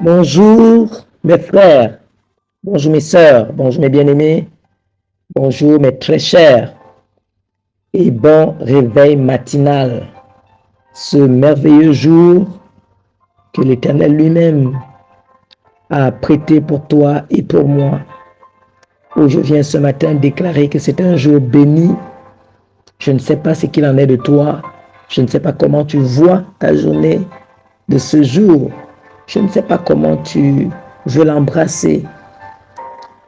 Bonjour mes frères, bonjour mes sœurs, bonjour mes bien-aimés, bonjour mes très chers et bon réveil matinal. Ce merveilleux jour que l'Éternel lui-même a prêté pour toi et pour moi. Où je viens ce matin déclarer que c'est un jour béni. Je ne sais pas ce qu'il en est de toi. Je ne sais pas comment tu vois ta journée de ce jour. Je ne sais pas comment tu veux l'embrasser.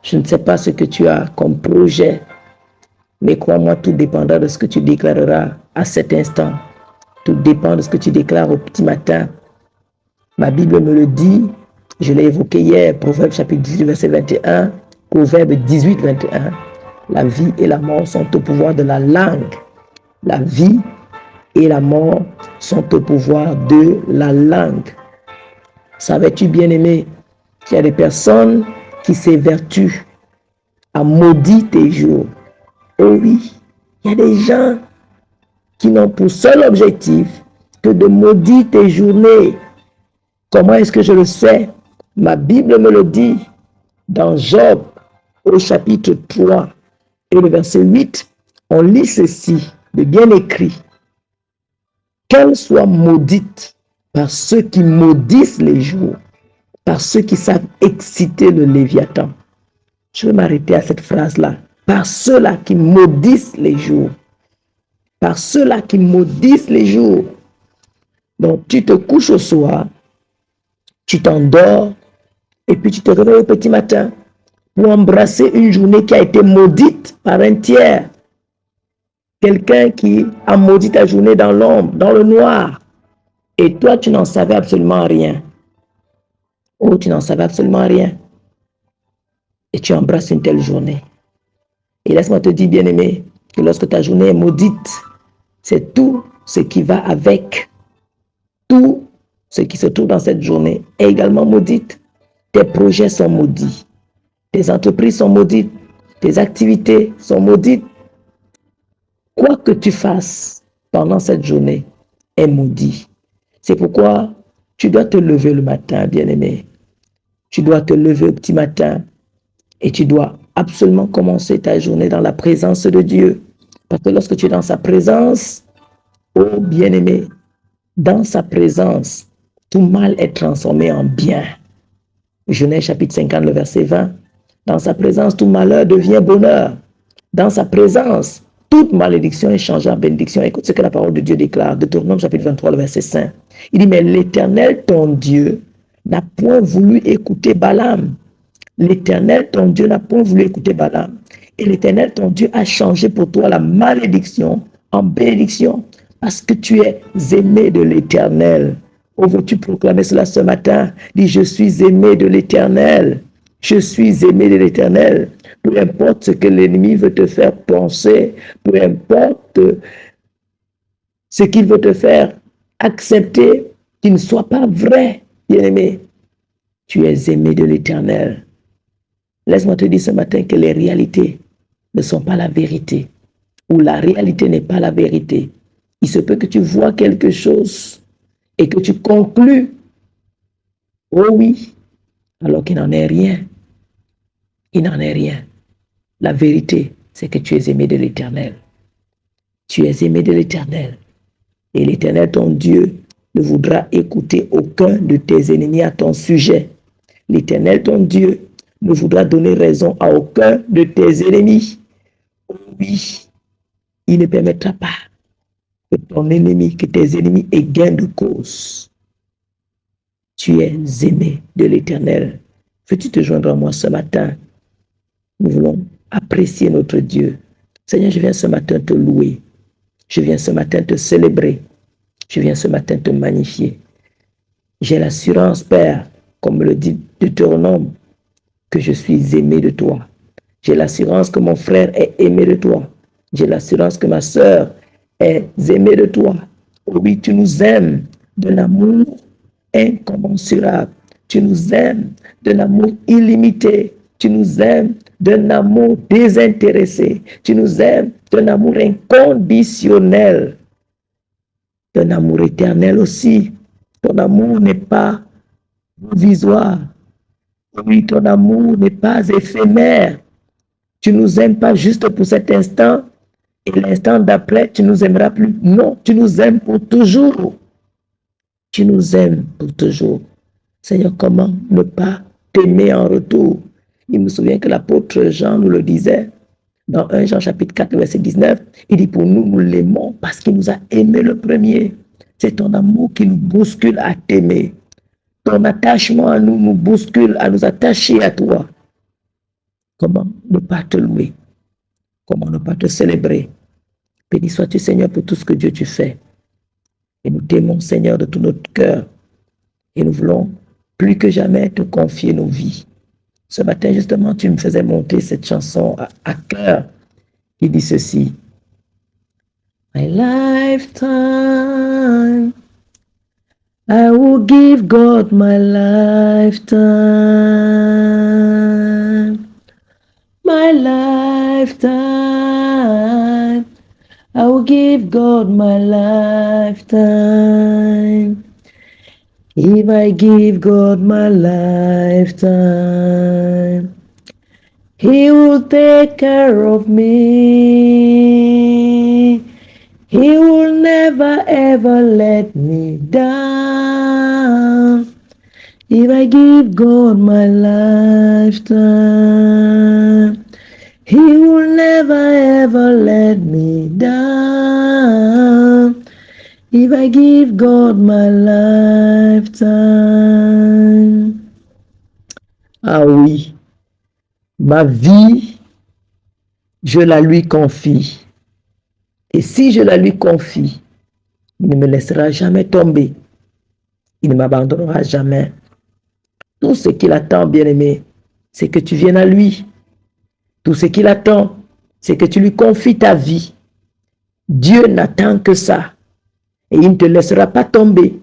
Je ne sais pas ce que tu as comme projet, mais crois-moi, tout dépendra de ce que tu déclareras à cet instant. Tout dépend de ce que tu déclares au petit matin. Ma Bible me le dit, je l'ai évoqué hier, Proverbe chapitre 18, verset 21, Proverbe 18, 21. La vie et la mort sont au pouvoir de la langue. La vie et la mort sont au pouvoir de la langue. Savais-tu, bien-aimé, qu'il y a des personnes qui s'évertuent à maudire tes jours? Oh oui, il y a des gens qui n'ont pour seul objectif que de maudire tes journées. Comment est-ce que je le sais? Ma Bible me le dit dans Job au chapitre 3 et le verset 8. On lit ceci de bien écrit. Qu'elle soit maudite par ceux qui maudissent les jours, par ceux qui savent exciter le Léviathan. Je vais m'arrêter à cette phrase-là. Par ceux-là qui maudissent les jours. Par ceux-là qui maudissent les jours. Donc, tu te couches au soir, tu t'endors, et puis tu te réveilles au petit matin pour embrasser une journée qui a été maudite par un tiers. Quelqu'un qui a maudit ta journée dans l'ombre, dans le noir. Et toi, tu n'en savais absolument rien. Oh, tu n'en savais absolument rien. Et tu embrasses une telle journée. Et laisse-moi te dire, bien-aimé, que lorsque ta journée est maudite, c'est tout ce qui va avec. Tout ce qui se trouve dans cette journée est également maudite. Tes projets sont maudits. Tes entreprises sont maudites. Tes activités sont maudites. Quoi que tu fasses pendant cette journée est maudit. C'est pourquoi tu dois te lever le matin, bien-aimé. Tu dois te lever au petit matin et tu dois absolument commencer ta journée dans la présence de Dieu. Parce que lorsque tu es dans sa présence, oh bien-aimé, dans sa présence, tout mal est transformé en bien. Genèse chapitre 50, le verset 20. Dans sa présence, tout malheur devient bonheur. Dans sa présence, toute malédiction est changée en bénédiction. Écoute ce que la parole de Dieu déclare. Deutéronome chapitre 23, le verset 5. Il dit, mais l'Éternel, ton Dieu, n'a point voulu écouter Balaam. L'Éternel, ton Dieu, n'a point voulu écouter Balaam. Et l'Éternel, ton Dieu, a changé pour toi la malédiction en bénédiction parce que tu es aimé de l'Éternel. Oh, veux-tu proclamer cela ce matin? Dis, je suis aimé de l'Éternel. Je suis aimé de l'Éternel. Peu importe ce que l'ennemi veut te faire penser, peu importe ce qu'il veut te faire accepter, qu'il ne soit pas vrai, bien-aimé. Tu es aimé de l'Éternel. Laisse-moi te dire ce matin que les réalités ne sont pas la vérité, ou la réalité n'est pas la vérité. Il se peut que tu vois quelque chose et que tu conclus, oh oui, alors qu'il n'en est rien. Il n'en est rien. La vérité, c'est que tu es aimé de l'Éternel. Tu es aimé de l'Éternel. Et l'Éternel, ton Dieu, ne voudra écouter aucun de tes ennemis à ton sujet. L'Éternel, ton Dieu, ne voudra donner raison à aucun de tes ennemis. Oui, il ne permettra pas que ton ennemi, que tes ennemis aient gain de cause. Tu es aimé de l'Éternel. Veux-tu te joindre à moi ce matin? Nous voulons apprécier notre Dieu. Seigneur, je viens ce matin te louer. Je viens ce matin te célébrer. Je viens ce matin te magnifier. J'ai l'assurance, Père, comme le dit Deutéronome, que je suis aimé de toi. J'ai l'assurance que mon frère est aimé de toi. J'ai l'assurance que ma sœur est aimée de toi. Oh oui, tu nous aimes d'un amour incommensurable. Tu nous aimes d'un amour illimité. Tu nous aimes d'un amour désintéressé. Tu nous aimes d'un amour inconditionnel. D'un amour éternel aussi. Ton amour n'est pas provisoire. Oui, ton amour n'est pas éphémère. Tu nous aimes pas juste pour cet instant et l'instant d'après, tu nous aimeras plus. Non, tu nous aimes pour toujours. Tu nous aimes pour toujours. Seigneur, comment ne pas t'aimer en retour? Il me souvient que l'apôtre Jean nous le disait dans 1 Jean chapitre 4, verset 19. Il dit pour nous, nous l'aimons parce qu'il nous a aimés le premier. C'est ton amour qui nous bouscule à t'aimer. Ton attachement à nous nous bouscule à nous attacher à toi. Comment ne pas te louer? Comment ne pas te célébrer? Béni sois-tu, Seigneur, pour tout ce que Dieu tu fais. Et nous t'aimons, Seigneur, de tout notre cœur. Et nous voulons plus que jamais te confier nos vies. Ce matin, justement, tu me faisais monter cette chanson à cœur qui dit ceci. My lifetime, I will give God my lifetime. My lifetime, I will give God my lifetime. If I give God my lifetime, He will take care of me. He will never ever let me down. If I give God my lifetime, He will never ever let me down. If I give God my lifetime. Ah oui, ma vie, je la lui confie. Et si je la lui confie, il ne me laissera jamais tomber. Il ne m'abandonnera jamais. Tout ce qu'il attend, bien-aimé, c'est que tu viennes à lui. Tout ce qu'il attend, c'est que tu lui confies ta vie. Dieu n'attend que ça. Et il ne te laissera pas tomber.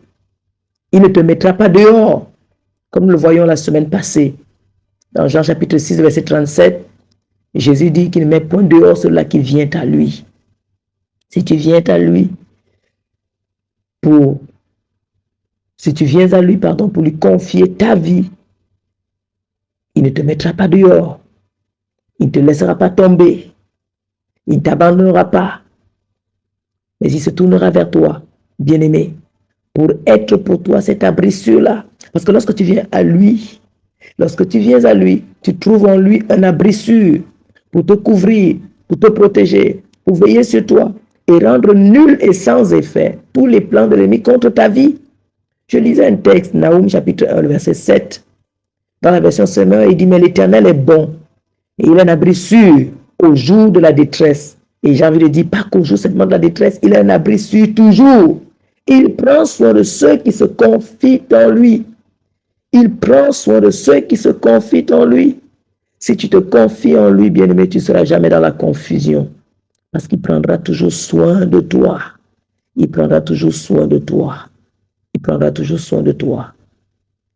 Il ne te mettra pas dehors, comme nous le voyons la semaine passée. Dans Jean chapitre 6, verset 37, Jésus dit qu'il ne met point dehors celui-là qui vient à lui. Si tu viens à lui pour lui confier ta vie, il ne te mettra pas dehors. Il ne te laissera pas tomber. Il ne t'abandonnera pas. Mais il se tournera vers toi, bien-aimé, pour être pour toi cet abri sûr-là. Parce que lorsque tu viens à lui, tu trouves en lui un abri sûr pour te couvrir, pour te protéger, pour veiller sur toi et rendre nul et sans effet tous les plans de l'ennemi contre ta vie. Je lisais un texte, Naoum chapitre 1, verset 7. Dans la version Semeur, il dit, mais l'Éternel est bon et il est un abri sûr au jour de la détresse. Et j'ai envie de dire, pas qu'au jour seulement de la détresse, il est un abri sûr toujours. Il prend soin de ceux qui se confient en lui. Il prend soin de ceux qui se confient en lui. Si tu te confies en lui, bien-aimé, tu ne seras jamais dans la confusion. Parce qu'il prendra toujours soin de toi. Il prendra toujours soin de toi. Il prendra toujours soin de toi.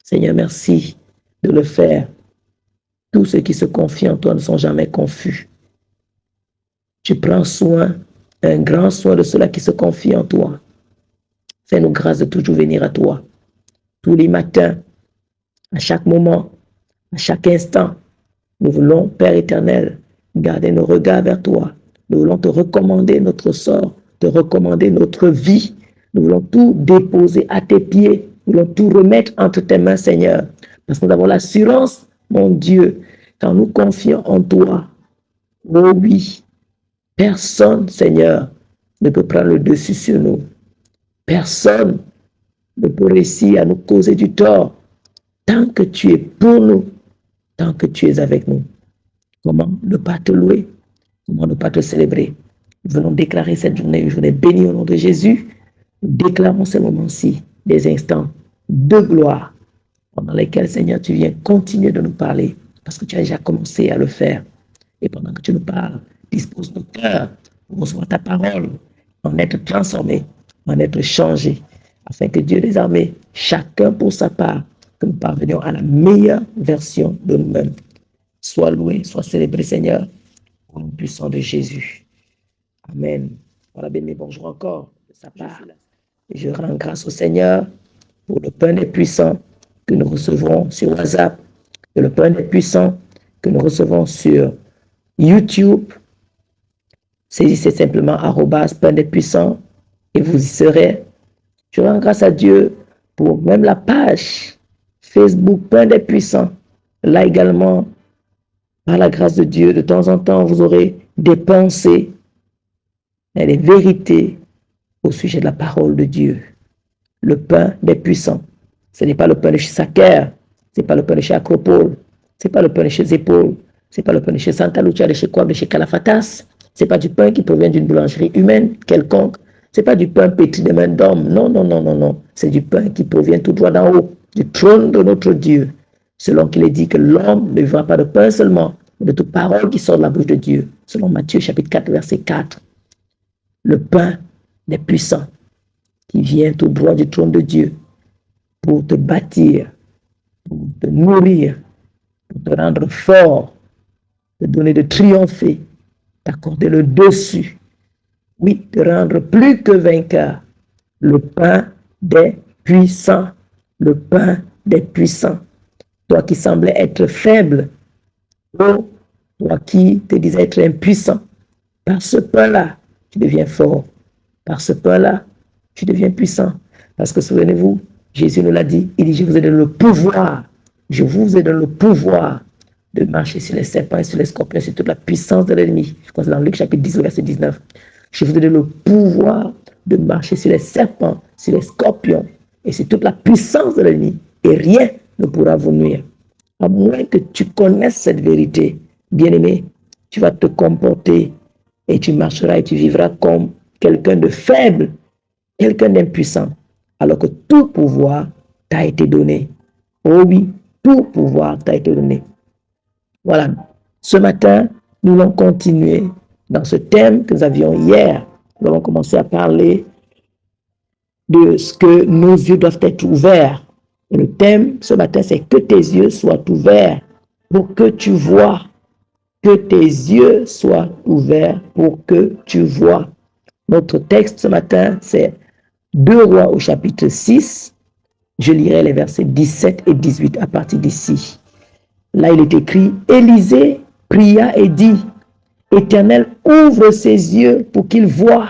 Seigneur, merci de le faire. Tous ceux qui se confient en toi ne sont jamais confus. Tu prends soin, un grand soin de ceux-là qui se confient en toi. Fais-nous grâce de toujours venir à toi. Tous les matins, à chaque moment, à chaque instant, nous voulons, Père éternel, garder nos regards vers toi. Nous voulons te recommander notre sort, te recommander notre vie. Nous voulons tout déposer à tes pieds. Nous voulons tout remettre entre tes mains, Seigneur. Parce que nous avons l'assurance, mon Dieu, quand nous confions en toi. Oh oui, personne, Seigneur, ne peut prendre le dessus sur nous. Personne ne peut réussir à nous causer du tort. Tant que tu es pour nous, tant que tu es avec nous. Comment ne pas te louer? Comment ne pas te célébrer? Nous venons déclarer cette journée, une journée bénie au nom de Jésus. Nous déclarons ce moment-ci des instants de gloire pendant lesquels, Seigneur, tu viens continuer de nous parler parce que tu as déjà commencé à le faire. Et pendant que tu nous parles, dispose nos cœurs pour recevoir ta parole, en être transformé, en être changé, afin que Dieu des armées, chacun pour sa part, que nous parvenions à la meilleure version de nous-mêmes. Sois loué, sois célébré, Seigneur, au nom puissant de Jésus. Amen. Voilà, bien, bonjour encore de sa part. Et je rends grâce au Seigneur pour le pain des puissants que nous recevrons sur WhatsApp, et le pain des puissants que nous recevons sur YouTube. Saisissez simplement @pain des puissants et vous y serez. Je rends grâce à Dieu pour même la page Facebook pain des puissants. Là également, par la grâce de Dieu, de temps en temps, vous aurez des pensées et des vérités au sujet de la parole de Dieu. Le pain des puissants. Ce n'est pas le pain de chez Saker, ce n'est pas le pain de chez Acropole, ce n'est pas le pain de chez Zépol, ce n'est pas le pain de chez Santa Lucia, de chez Kwab, de chez Calafatas. Ce n'est pas du pain qui provient d'une boulangerie humaine quelconque. Ce n'est pas du pain pétri de main d'homme. Non, non, non, non, non. C'est du pain qui provient tout droit d'en haut, du trône de notre Dieu. Selon qu'il est dit que l'homme ne vivra pas de pain seulement, mais de toute parole qui sort de la bouche de Dieu. Selon Matthieu chapitre 4, verset 4. Le pain des puissants qui vient tout droit du trône de Dieu pour te bâtir, pour te nourrir, pour te rendre fort, te donner de triompher, t'accorder le dessus. Oui, te rendre plus que vainqueur. Le pain des puissants. Le pain des puissants. Toi qui semblais être faible, oh, toi qui te disais être impuissant, par ce pain-là, tu deviens fort. Par ce pain-là, tu deviens puissant. Parce que souvenez-vous, Jésus nous l'a dit, il dit, je vous ai donné le pouvoir, je vous ai donné le pouvoir de marcher sur les serpents et sur les scorpions, sur toute la puissance de l'ennemi. Je crois que c'est dans Luc chapitre 10, verset 19. Je vous ai donné le pouvoir de marcher sur les serpents, sur les scorpions et sur toute la puissance de l'ennemi. Et rien ne pourra vous nuire. À moins que tu connaisses cette vérité, bien-aimé, tu vas te comporter et tu marcheras et tu vivras comme quelqu'un de faible, quelqu'un d'impuissant, alors que tout pouvoir t'a été donné. Oh oui, tout pouvoir t'a été donné. Voilà, ce matin, nous allons continuer dans ce thème que nous avions hier. Nous allons commencer à parler de ce que nos yeux doivent être ouverts. Et le thème ce matin, c'est que tes yeux soient ouverts pour que tu vois. Que tes yeux soient ouverts pour que tu vois. Notre texte ce matin, c'est 2 Rois au chapitre 6. Je lirai les versets 17 et 18 à partir d'ici. Là, il est écrit, Élisée pria et dit, Éternel, ouvre ses yeux pour qu'il voie.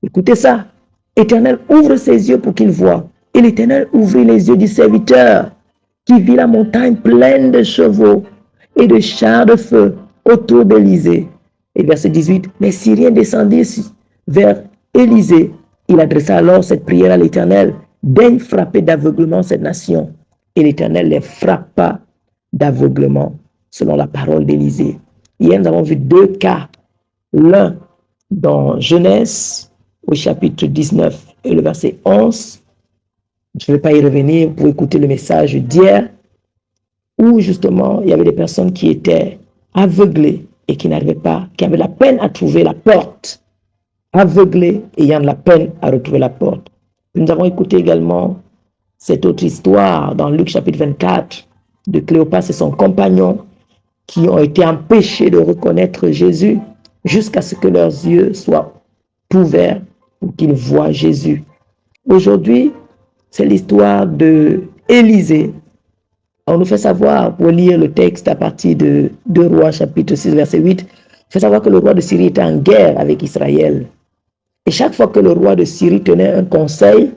Écoutez ça. Éternel, ouvre ses yeux pour qu'il voie. Et l'Éternel ouvrit les yeux du serviteur qui vit la montagne pleine de chevaux et de chars de feu autour d'Élisée. Et verset 18, les Syriens descendirent vers Élisée. Il adressa alors cette prière à l'Éternel, daigne frapper d'aveuglement cette nation. Et l'Éternel les frappa d'aveuglement, selon la parole d'Élisée. Hier, nous avons vu 2 cas. L'un dans Genèse, au chapitre 19 et le verset 11. Je ne vais pas y revenir pour écouter le message d'hier, où justement, il y avait des personnes qui étaient aveuglées et qui n'arrivaient pas, qui avaient la peine à trouver la porte. Aveuglées, ayant de la peine à retrouver la porte. Nous avons écouté également cette autre histoire dans Luc chapitre 24 de Cléopas et son compagnon qui ont été empêchés de reconnaître Jésus jusqu'à ce que leurs yeux soient ouverts pour qu'ils voient Jésus. Aujourd'hui, c'est l'histoire de Élisée. On nous fait savoir, pour lire le texte à partir de 2 Rois chapitre 6 verset 8, il fait savoir que le roi de Syrie était en guerre avec Israël. Et chaque fois que le roi de Syrie tenait un conseil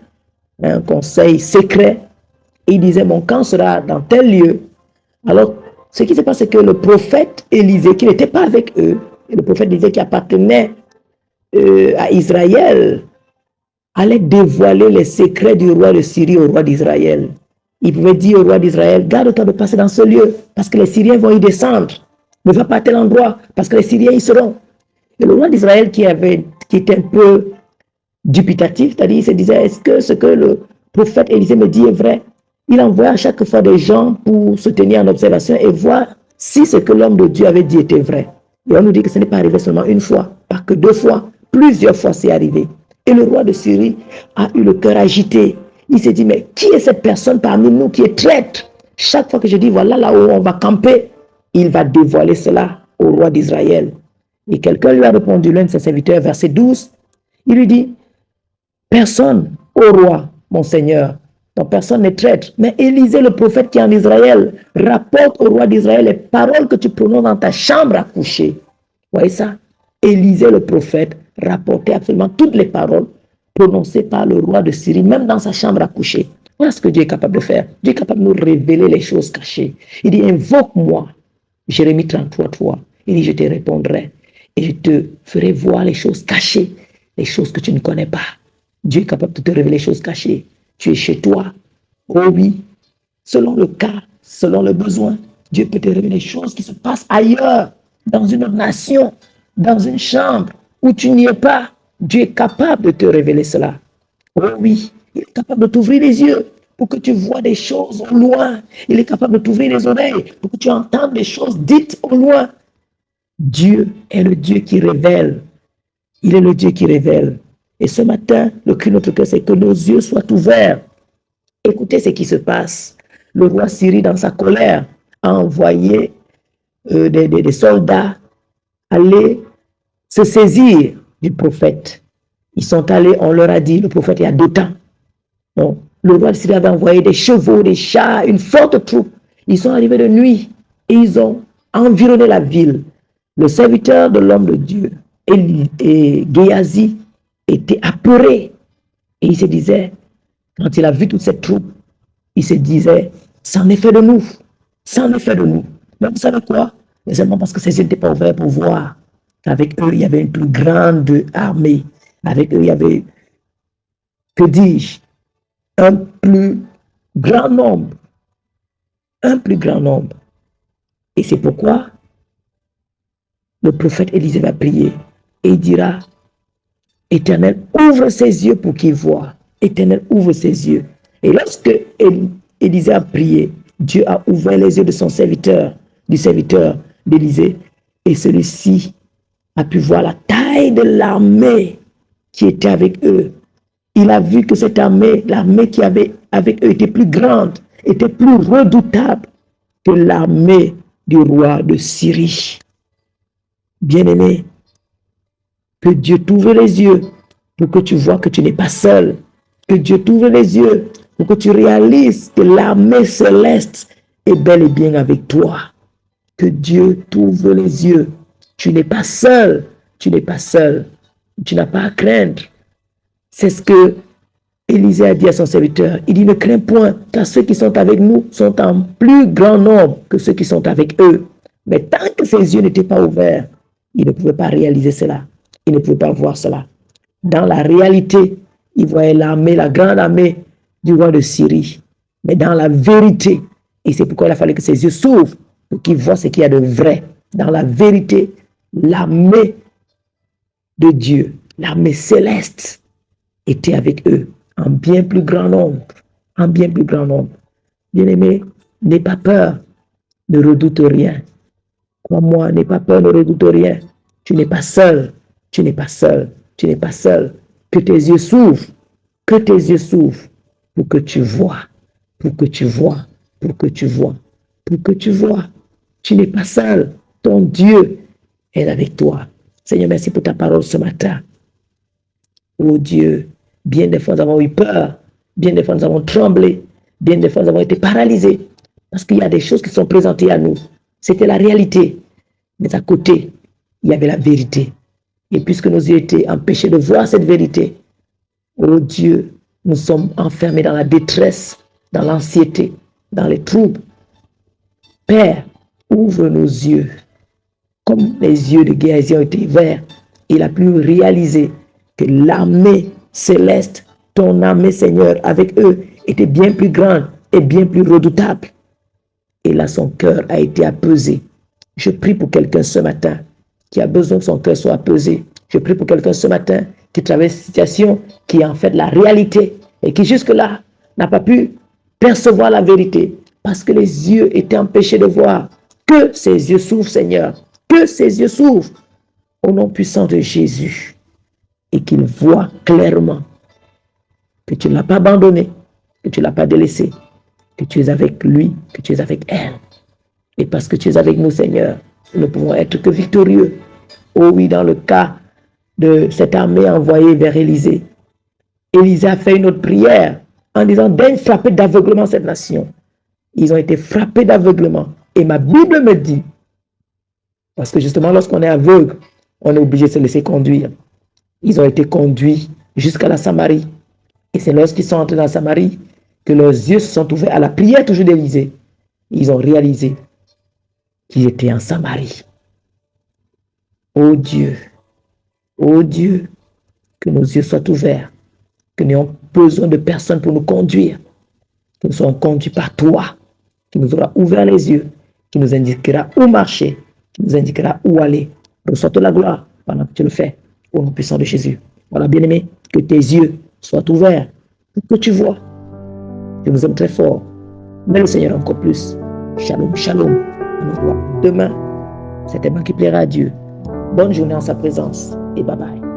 secret, il disait, mon camp sera dans tel lieu. Alors, ce qui se passe, c'est que le prophète Élisée, qui n'était pas avec eux, et le prophète Élisée qui appartenait à Israël, allait dévoiler les secrets du roi de Syrie au roi d'Israël. Il pouvait dire au roi d'Israël, garde-toi de passer dans ce lieu, parce que les Syriens vont y descendre. Ne va pas à tel endroit, parce que les Syriens y seront. Et le roi d'Israël qui était un peu dubitatif, c'est-à-dire il se disait, est-ce que ce que le prophète Élisée me dit est vrai? Il envoya à chaque fois des gens pour se tenir en observation et voir si ce que l'homme de Dieu avait dit était vrai. Et on nous dit que ce n'est pas arrivé seulement une fois, pas que 2 fois, plusieurs fois c'est arrivé. Et le roi de Syrie a eu le cœur agité. Il s'est dit, mais qui est cette personne parmi nous qui est traître? Chaque fois que je dis, voilà là où on va camper, il va dévoiler cela au roi d'Israël. Et quelqu'un lui a répondu, l'un de ses serviteurs, verset 12, il lui dit, personne, ô roi, mon Seigneur, Donc personne n'est traître. Mais Élisée, le prophète qui est en Israël, rapporte au roi d'Israël les paroles que tu prononces dans ta chambre à coucher. Vous voyez ça? Élisée, le prophète, rapportait absolument toutes les paroles prononcées par le roi de Syrie, même dans sa chambre à coucher. Voilà ce que Dieu est capable de faire. Dieu est capable de nous révéler les choses cachées. Il dit, invoque-moi. Jérémie 33, il dit, je te répondrai et je te ferai voir les choses cachées, les choses que tu ne connais pas. Dieu est capable de te révéler les choses cachées. Tu es chez toi. Oh oui, selon le cas, selon le besoin, Dieu peut te révéler les choses qui se passent ailleurs, dans une autre nation, dans une chambre où tu n'y es pas. Dieu est capable de te révéler cela. Oh oui, il est capable de t'ouvrir les yeux pour que tu vois des choses au loin. Il est capable de t'ouvrir les oreilles pour que tu entendes des choses dites au loin. Dieu est le Dieu qui révèle. Il est le Dieu qui révèle. Et ce matin, le cri de notre cœur, c'est que nos yeux soient ouverts. Écoutez ce qui se passe. Le roi Syrie, dans sa colère, a envoyé des soldats aller se saisir du prophète. Ils sont allés, on leur a dit, le prophète il y a 2 temps. Donc, le roi de Syrie avait envoyé des chevaux, des chars, une forte troupe. Ils sont arrivés de nuit et ils ont environné la ville. Le serviteur de l'homme de Dieu, et Géasi, était apeuré. Et il se disait, quand il a vu toute cette troupe, il se disait, c'en est fait de nous. C'en est fait de nous. Mais vous savez quoi? Mais seulement parce que ses yeux n'étaient pas ouverts pour voir qu'avec eux, il y avait une plus grande armée. Avec eux, il y avait, que dis-je, un plus grand nombre. Un plus grand nombre. Et c'est pourquoi le prophète Élisée va prier et il dira, Éternel, ouvre ses yeux pour qu'il voie. Éternel, ouvre ses yeux. Et lorsque Élisée a prié, Dieu a ouvert les yeux de son serviteur, du serviteur d'Élisée, et celui-ci a pu voir la taille de l'armée qui était avec eux. Il a vu que cette armée, l'armée qui avait avec eux était plus grande, était plus redoutable que l'armée du roi de Syrie. Bien-aimé, que Dieu t'ouvre les yeux pour que tu vois que tu n'es pas seul. Que Dieu t'ouvre les yeux pour que tu réalises que l'armée céleste est bel et bien avec toi. Que Dieu t'ouvre les yeux. Tu n'es pas seul. Tu n'es pas seul. Tu n'as pas à craindre. C'est ce que Élisée a dit à son serviteur. Il dit, ne crains point, car ceux qui sont avec nous sont en plus grand nombre que ceux qui sont avec eux. Mais tant que ses yeux n'étaient pas ouverts, il ne pouvait pas réaliser cela. Il ne pouvait pas voir cela. Dans la réalité, il voyait l'armée, la grande armée du roi de Syrie. Mais dans la vérité, et c'est pourquoi il a fallu que ses yeux s'ouvrent pour qu'il voit ce qu'il y a de vrai. Dans la vérité, l'armée de Dieu, l'armée céleste, était avec eux en bien plus grand nombre. En bien plus grand nombre. Bien-aimé, n'aie pas peur, ne redoute rien. Crois-moi, n'aie pas peur, ne redoute rien. Tu n'es pas seul. Tu n'es pas seul. Tu n'es pas seul. Que tes yeux s'ouvrent. Que tes yeux s'ouvrent pour que tu vois. Pour que tu vois. Pour que tu vois. Pour que tu vois. Tu n'es pas seul. Ton Dieu est avec toi. Seigneur, merci pour ta parole ce matin. Oh Dieu, bien des fois nous avons eu peur. Bien des fois nous avons tremblé. Bien des fois nous avons été paralysés. Parce qu'il y a des choses qui sont présentées à nous. C'était la réalité. Mais à côté, il y avait la vérité. Et puisque nos yeux étaient empêchés de voir cette vérité, oh Dieu, nous sommes enfermés dans la détresse, dans l'anxiété, dans les troubles. Père, ouvre nos yeux. Comme les yeux de Géasi ont été ouverts, il a pu réaliser que l'armée céleste, ton armée Seigneur, avec eux, était bien plus grande et bien plus redoutable. Et là, son cœur a été apaisé. Je prie pour quelqu'un ce matin qui a besoin que son cœur soit apaisé. Je prie pour quelqu'un ce matin qui traverse une situation qui est en fait la réalité et qui jusque-là n'a pas pu percevoir la vérité parce que les yeux étaient empêchés de voir. Que ses yeux s'ouvrent, Seigneur. Que ses yeux s'ouvrent au nom puissant de Jésus et qu'il voit clairement que tu ne l'as pas abandonné, que tu ne l'as pas délaissé, que tu es avec lui, que tu es avec elle. Et parce que tu es avec nous, Seigneur, nous ne pouvons être que victorieux. Oh oui, dans le cas de cette armée envoyée vers Élisée. Élisée a fait une autre prière en disant, daigne frapper d'aveuglement cette nation. Ils ont été frappés d'aveuglement. Et ma Bible me dit, parce que justement, lorsqu'on est aveugle, on est obligé de se laisser conduire. Ils ont été conduits jusqu'à la Samarie. Et c'est lorsqu'ils sont entrés dans la Samarie que leurs yeux se sont ouverts à la prière toujours d'Élisée. Ils ont réalisé qu'ils étaient en Samarie. Oh Dieu, que nos yeux soient ouverts, que nous n'ayons besoin de personne pour nous conduire, que nous soyons conduits par toi, qui nous aura ouvert les yeux, qui nous indiquera où marcher, qui nous indiquera où aller. Reçois toute la gloire pendant que tu le fais, au nom puissant de Jésus. Voilà, bien-aimé, que tes yeux soient ouverts, que tu vois. Je nous aime très fort. Mais le Seigneur encore plus. Shalom, shalom. On nous voit demain. C'est un qui plaira à Dieu. Bonne journée en sa présence et bye bye.